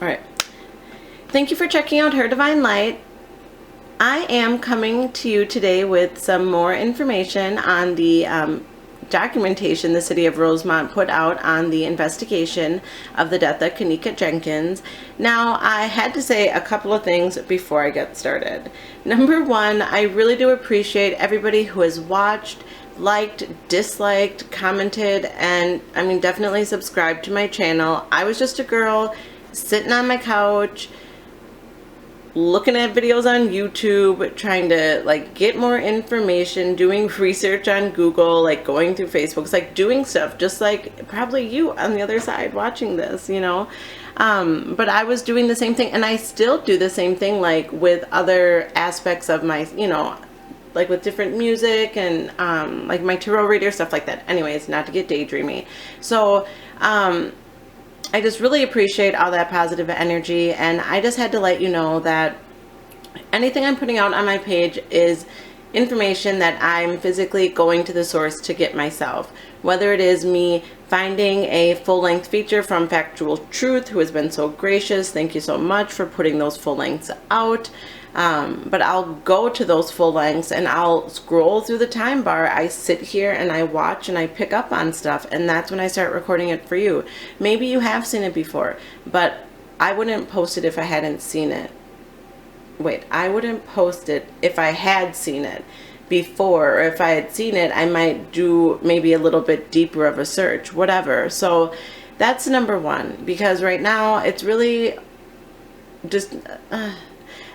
All right. Thank you for checking out Her Divine Light. I am coming to you today with some more information on the documentation the city of Rosemont put out on the investigation of the death of Kenneka Jenkins. Now, I had to say a couple of things before I get started. Number one, I really do appreciate everybody who has watched, liked, disliked, commented, and definitely subscribed to my channel. I was just a girl sitting on my couch looking at videos on YouTube, trying to get more information, doing research on Google, going through Facebook, doing stuff just like probably you on the other side watching this, but I was doing the same thing, and I still do the same thing with other aspects of my, with different music and my tarot reader, stuff like that. Anyways, not to get daydreamy. So I just really appreciate all that positive energy, and I just had to let you know that anything I'm putting out on my page is information that I'm physically going to the source to get myself. Whether it is me finding a full-length feature from Factual Truth, who has been so gracious, thank you so much for putting those full lengths out. But I'll go to those full lengths and I'll scroll through the time bar. I sit here and I watch and I pick up on stuff, and that's when I start recording it for you. Maybe you have seen it before, but I wouldn't post it if I hadn't seen it. Wait, I wouldn't post it if I had seen it before, or if I had seen it, I might do maybe a little bit deeper of a search, whatever. So that's number one, because right now it's really just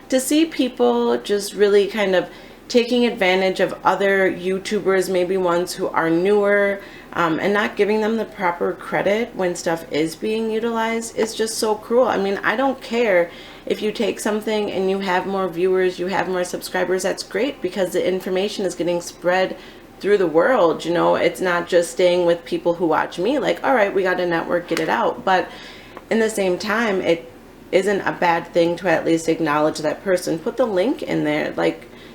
to see people just really kind of taking advantage of other YouTubers, maybe ones who are newer, and not giving them the proper credit when stuff is being utilized is just so cruel. I don't care if you take something and you have more viewers, you have more subscribers. That's great, because the information is getting spread through the world. It's not just staying with people who watch me, all right, we got a network, get it out. But in the same time, it isn't a bad thing to at least acknowledge that person, put the link in there,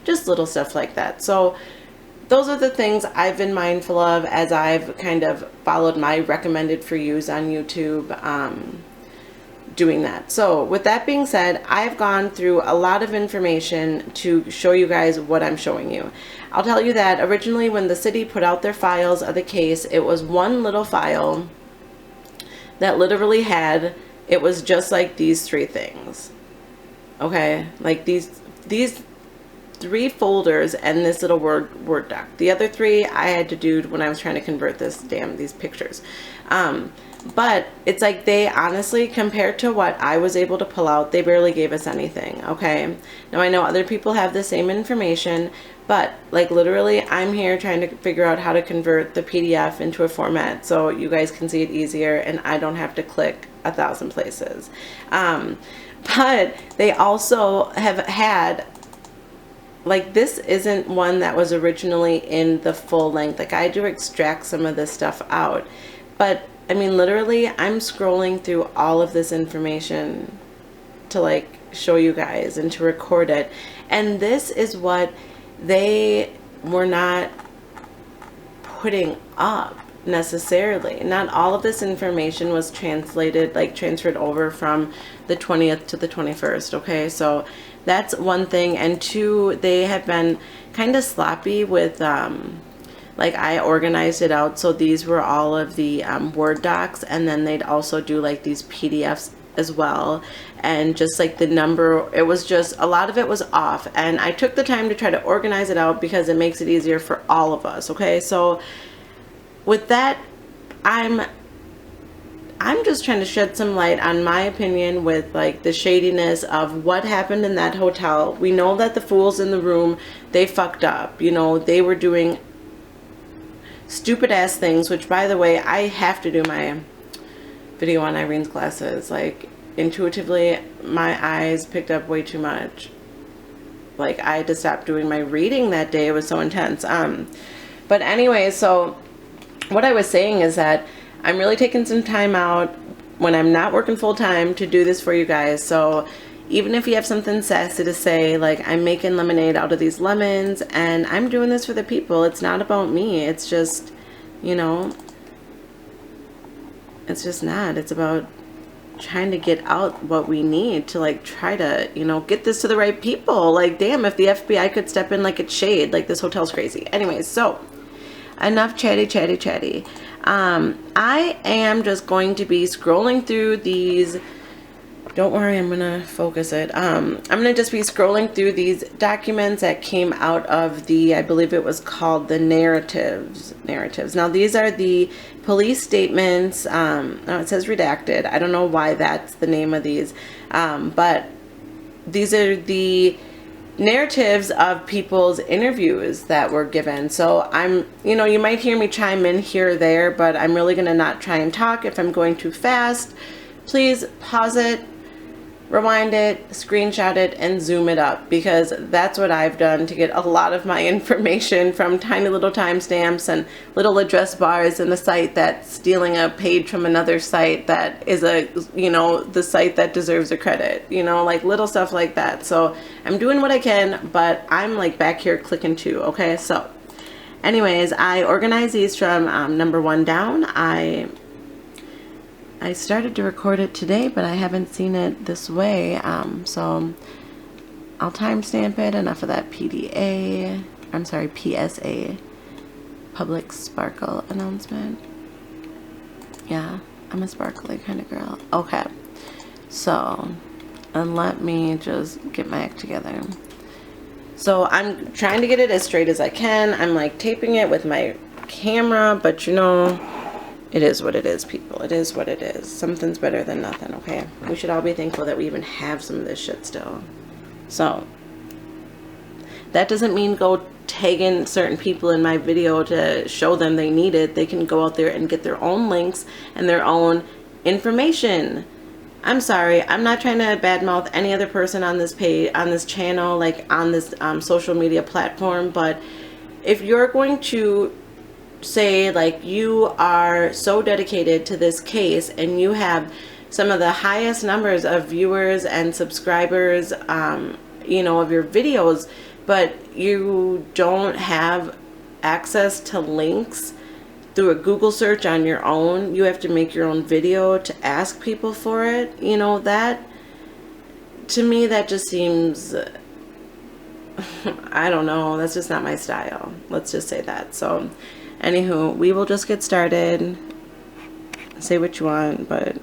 just little stuff like that. So those are the things I've been mindful of as I've kind of followed my recommended for yous on YouTube, doing that. So with that being said, I've gone through a lot of information to show you guys what I'm showing you. I'll tell you that originally when the city put out their files of the case, it was one little file that literally had, it was just like these three things. Okay, these three folders and this little word doc. The other three I had to do when I was trying to convert these pictures. But it's they honestly, compared to what I was able to pull out, they barely gave us anything. Okay, now I know other people have the same information, but literally I'm here trying to figure out how to convert the PDF into a format so you guys can see it easier and I don't have to click 1,000 places. But they also have had, this isn't one that was originally in the full length. I had to extract some of this stuff out. But literally I'm scrolling through all of this information to show you guys and to record it. And this is what they were not putting up necessarily. Not all of this information was translated, transferred over from the 20th to the 21st. Okay, so that's one thing. And two, they have been kind of sloppy with I organized it out, so these were all of the Word docs, and then they'd also do these PDFs as well, and just the number, it was just, a lot of it was off, and I took the time to try to organize it out because it makes it easier for all of us. Okay, so with that, I'm just trying to shed some light on my opinion with the shadiness of what happened in that hotel. We know that the fools in the room, they fucked up. They were doing stupid ass things, which by the way, I have to do my video on Irene's glasses. Intuitively, my eyes picked up way too much. I had to stop doing my reading that day. It was so intense. But anyway, so what I was saying is that I'm really taking some time out when I'm not working full time to do this for you guys. So even if you have something sassy to say, I'm making lemonade out of these lemons and I'm doing this for the people. It's not about me. It's just, it's just not. It's about trying to get out what we need to like try to, you know, get this to the right people. Like, damn, if the FBI could step in like it's shade, like this hotel's crazy. Anyways, so enough chatty. I am just going to be scrolling through these. Don't worry, I'm gonna focus it. I'm gonna just be scrolling through these documents that came out of the, I believe it was called the narratives. Now these are the police statements. Now it says redacted. I don't know why that's the name of these, but these are the narratives of people's interviews that were given. So I'm, you know, you might hear me chime in here or there, but I'm really gonna not try and talk. If I'm going too fast, please pause it, rewind it, screenshot it, and zoom it up, because that's what I've done to get a lot of my information from tiny little timestamps and little address bars in a site that's stealing a page from another site that is a, you know, the site that deserves a credit, you know, like little stuff like that. So I'm doing what I can, but I'm like back here clicking too. Okay, so anyways, I organize these from number 1 down. I started to record it today, but I haven't seen it this way, so I'll timestamp it. Enough of that PDA, I'm sorry, PSA, public sparkle announcement. Yeah, I'm a sparkly kind of girl. Okay, so, and let me just get my act together. So I'm trying to get it as straight as I can. I'm like taping it with my camera, but you know, it is what it is, people. It is what it is. Something's better than nothing, okay? We should all be thankful that we even have some of this shit still. So, that doesn't mean go tagging certain people in my video to show them they need it. They can go out there and get their own links and their own information. I'm sorry, I'm not trying to badmouth any other person on this page, on this channel, like on this social media platform, but if you're going to say like you are so dedicated to this case and you have some of the highest numbers of viewers and subscribers, you know, of your videos, but you don't have access to links through a Google search on your own, you have to make your own video to ask people for it, you know, that to me that just seems I don't know, that's just not my style. Let's just say that. So anywho, we will just get started. Say what you want, but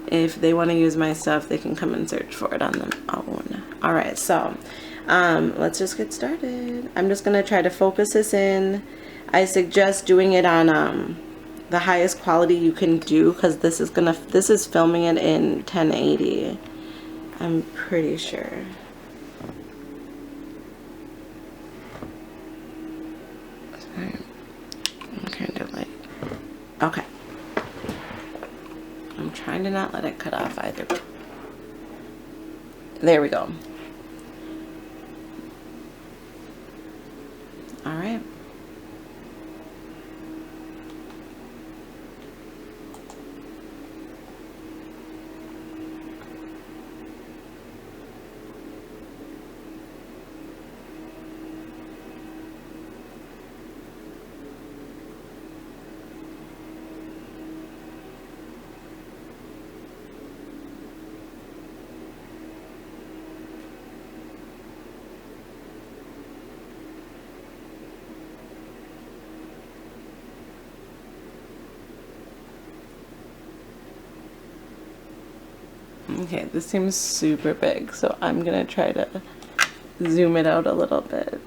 if they want to use my stuff, they can come and search for it on their own. Alright, so let's just get started. I'm just going to try to focus this in. I suggest doing it on the highest quality you can do, because this is filming it in 1080. I'm pretty sure. I'm kind of like, okay. I'm trying to not let it cut off either. There we go. All right. Okay, this seems super big, so I'm gonna try to zoom it out a little bit.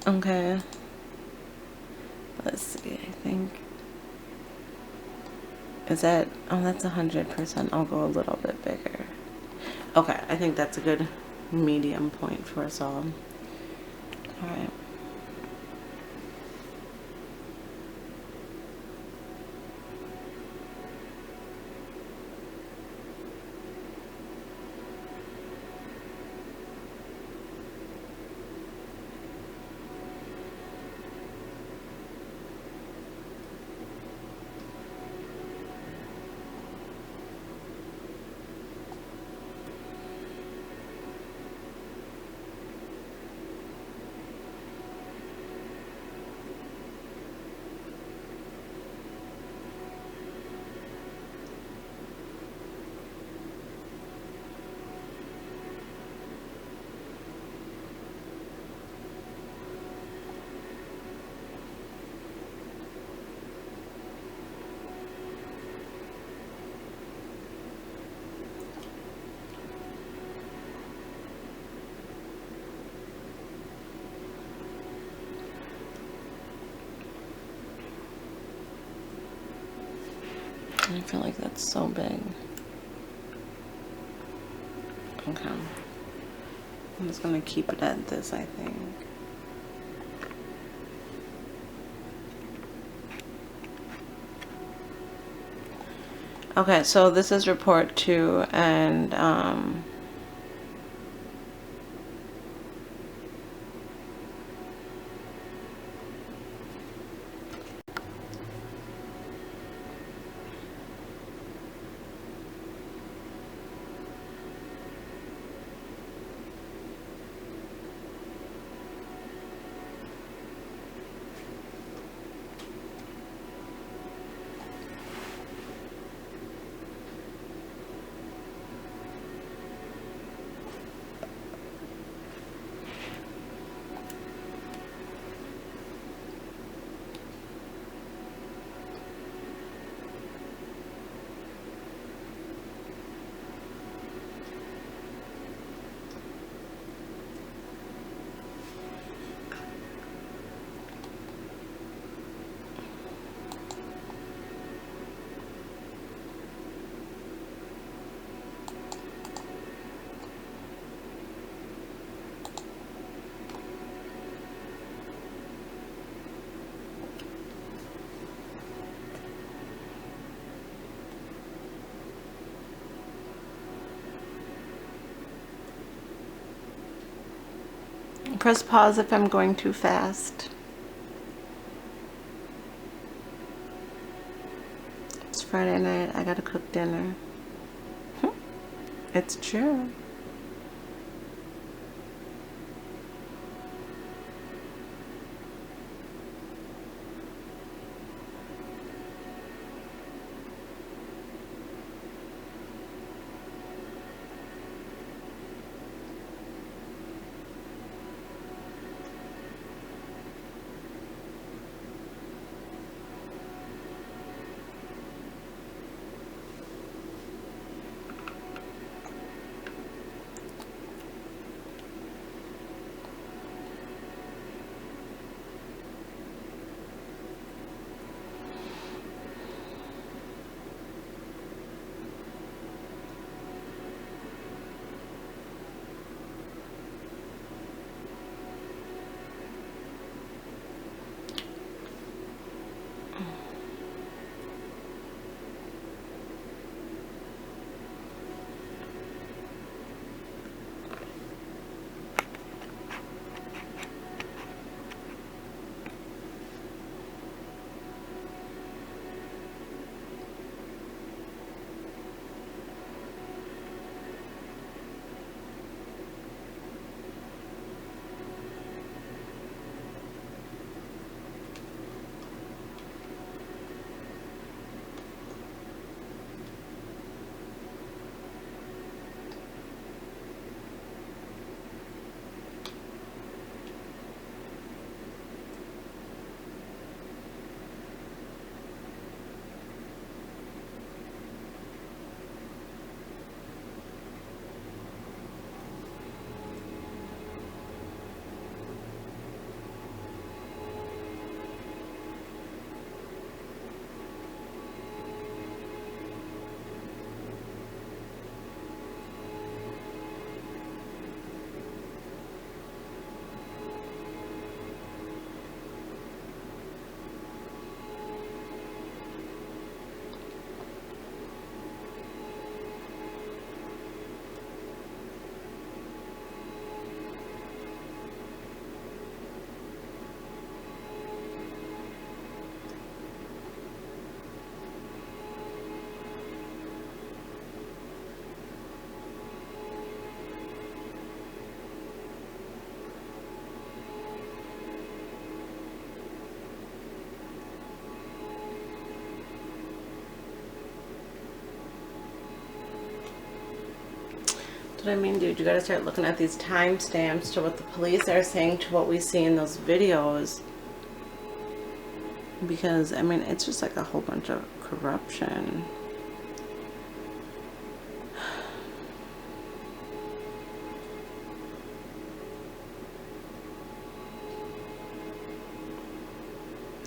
Okay. Let's see, I think. Is that, oh, that's 100%. I'll go a little bit bigger. Okay, I think that's a good medium point for us all. Alright. I feel like that's so big. Okay. I'm just gonna keep it at this, I think. Okay, so this is report 2, and press pause if I'm going too fast. It's Friday night, I gotta cook dinner. It's true. That's what I mean, dude. You gotta start looking at these timestamps to what the police are saying to what we see in those videos. Because, I mean, it's just like a whole bunch of corruption.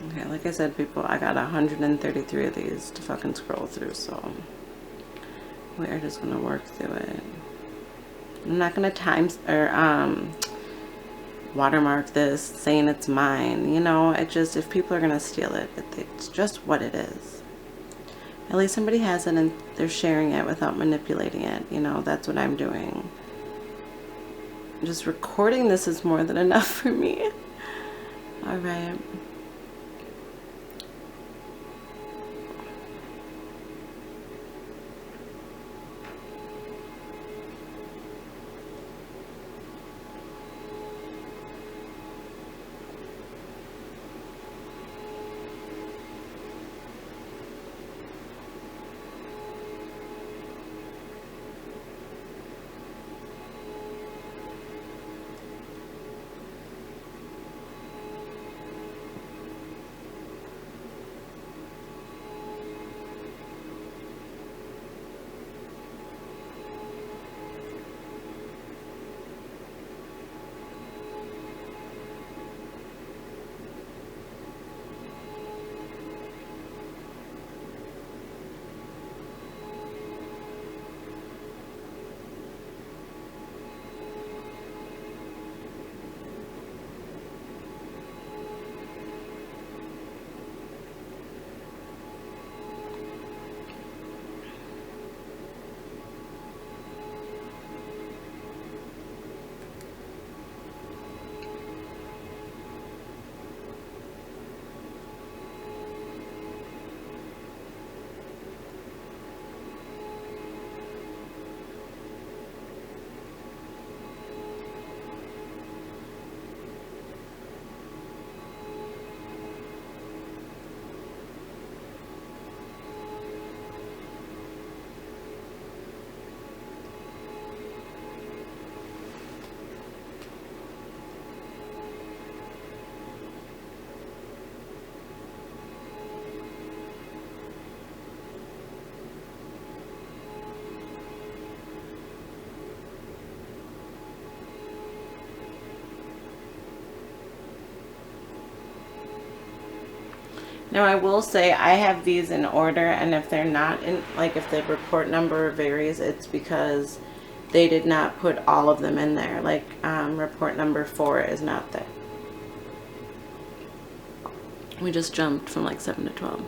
Okay, like I said, people, I got 133 of these to fucking scroll through, so we're just gonna work through it. I'm not gonna watermark this saying it's mine. You know, it just, if people are gonna steal it, it's just what it is. At least somebody has it and they're sharing it without manipulating it. You know, that's what I'm doing. Just recording this is more than enough for me. All right. Now I will say I have these in order, and if they're not in, like if the report number varies, it's because they did not put all of them in there. Like report number 4 is not there. We just jumped from like 7 to 12.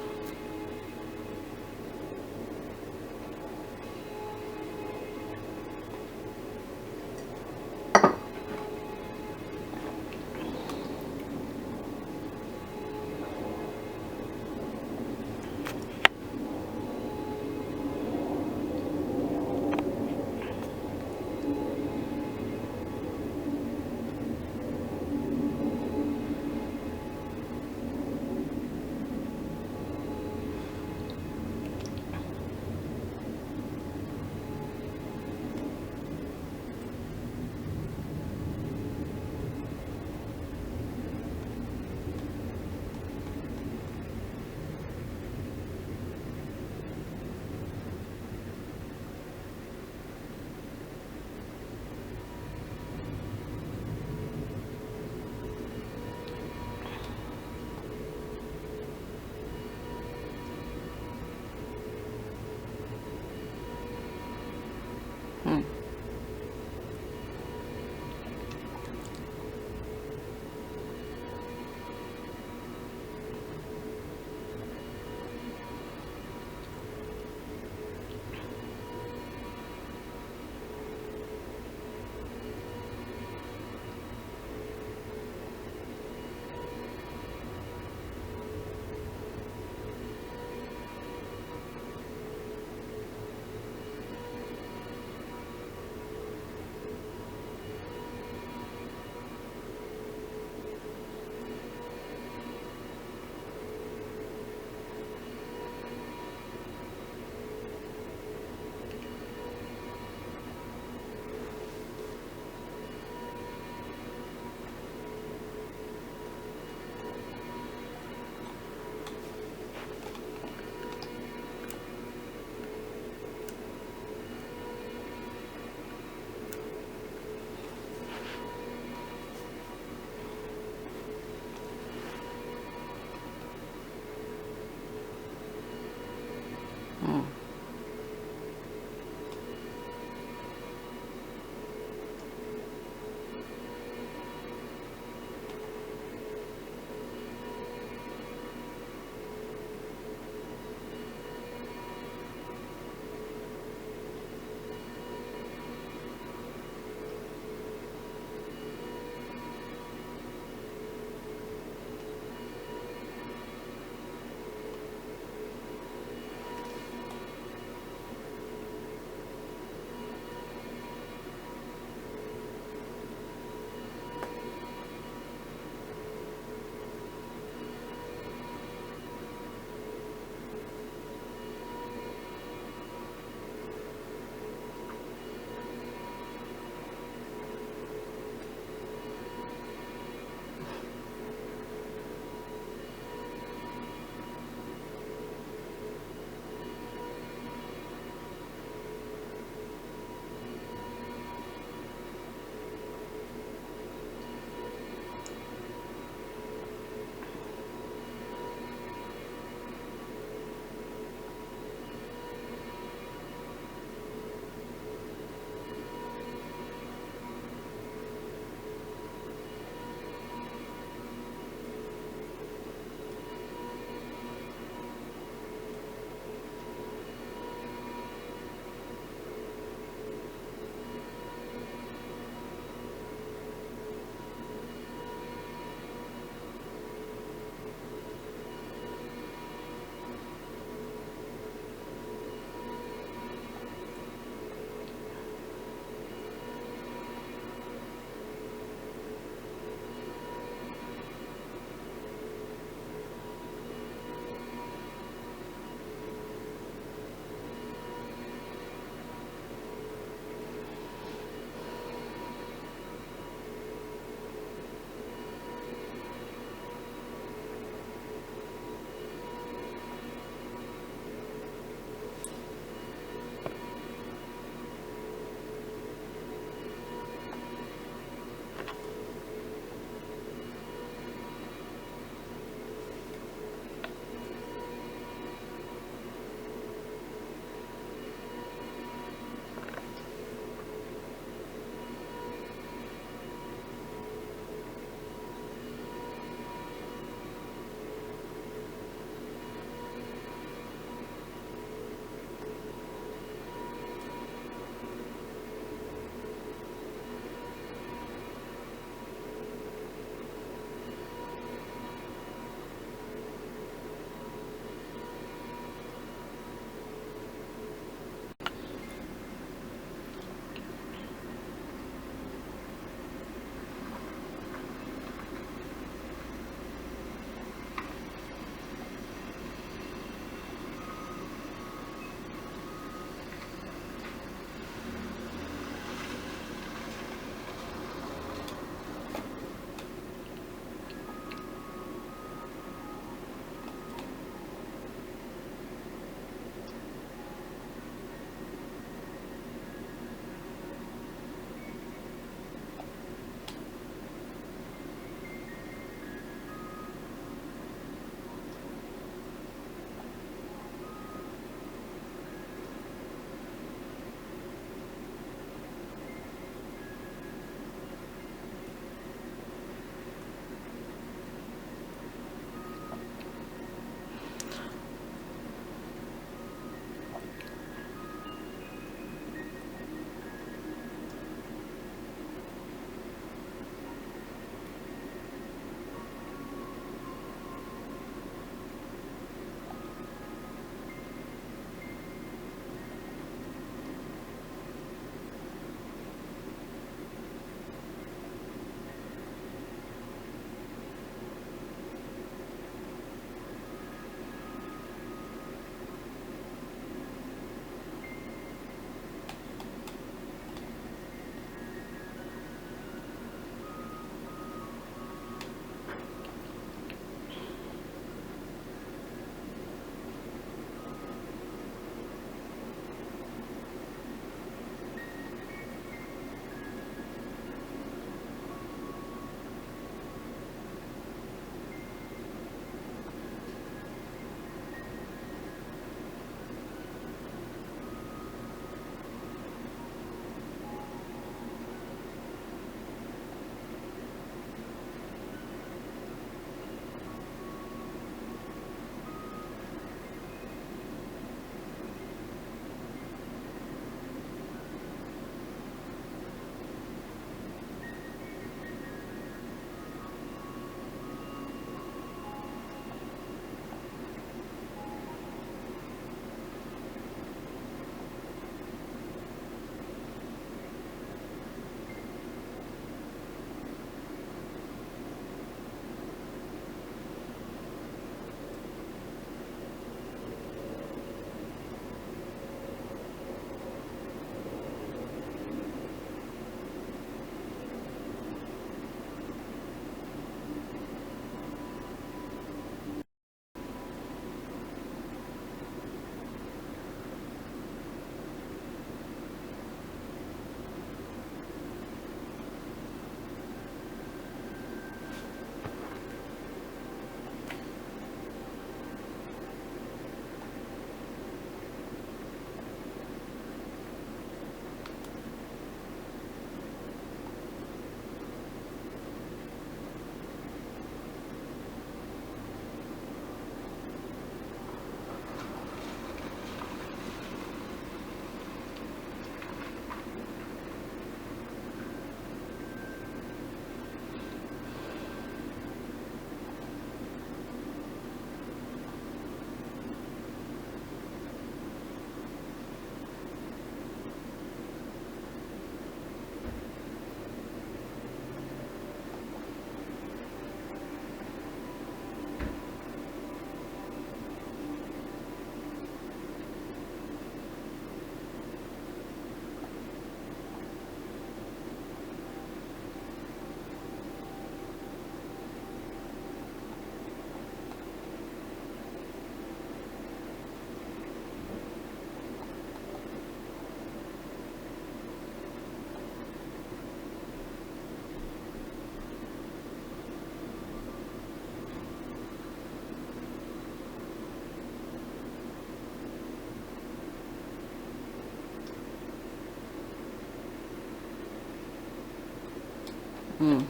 Mm.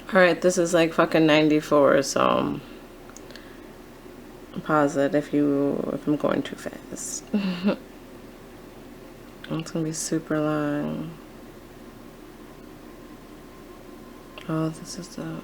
Alright, this is like fucking 94, so pause it if I'm going too fast. It's gonna be super long. Oh, this is the...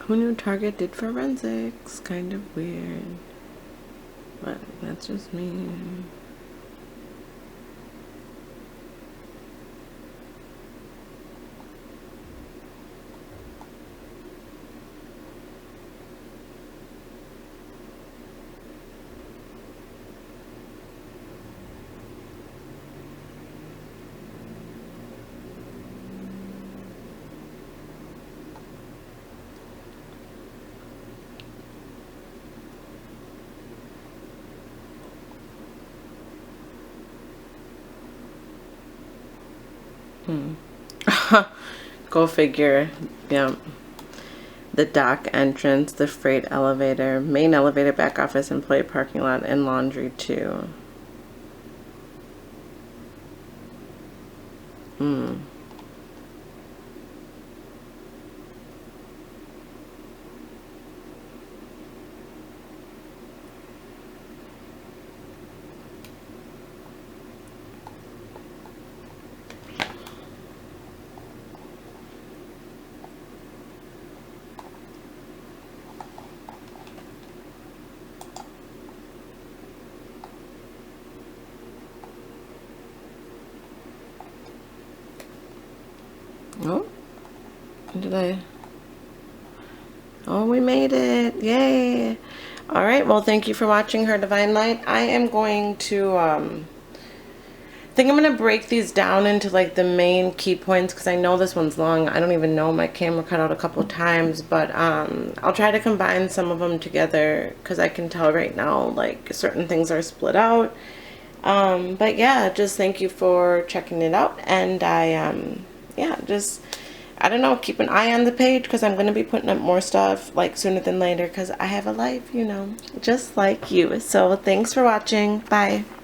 Who knew Target did forensics? Kind of weird. But that's just me. Go figure. Yeah. The dock entrance, the freight elevator, main elevator, back office, employee parking lot, and laundry too. Oh, did I? Oh, we made it. Yay. All right. Well, thank you for watching Her Divine Light. I am going to, I think I'm going to break these down into like the main key points because I know this one's long. I don't even know. My camera cut out a couple of times, but I'll try to combine some of them together because I can tell right now like certain things are split out. But yeah, just thank you for checking it out. And yeah, just, I don't know, keep an eye on the page because I'm going to be putting up more stuff like sooner than later because I have a life, you know, just like you. So thanks for watching. Bye.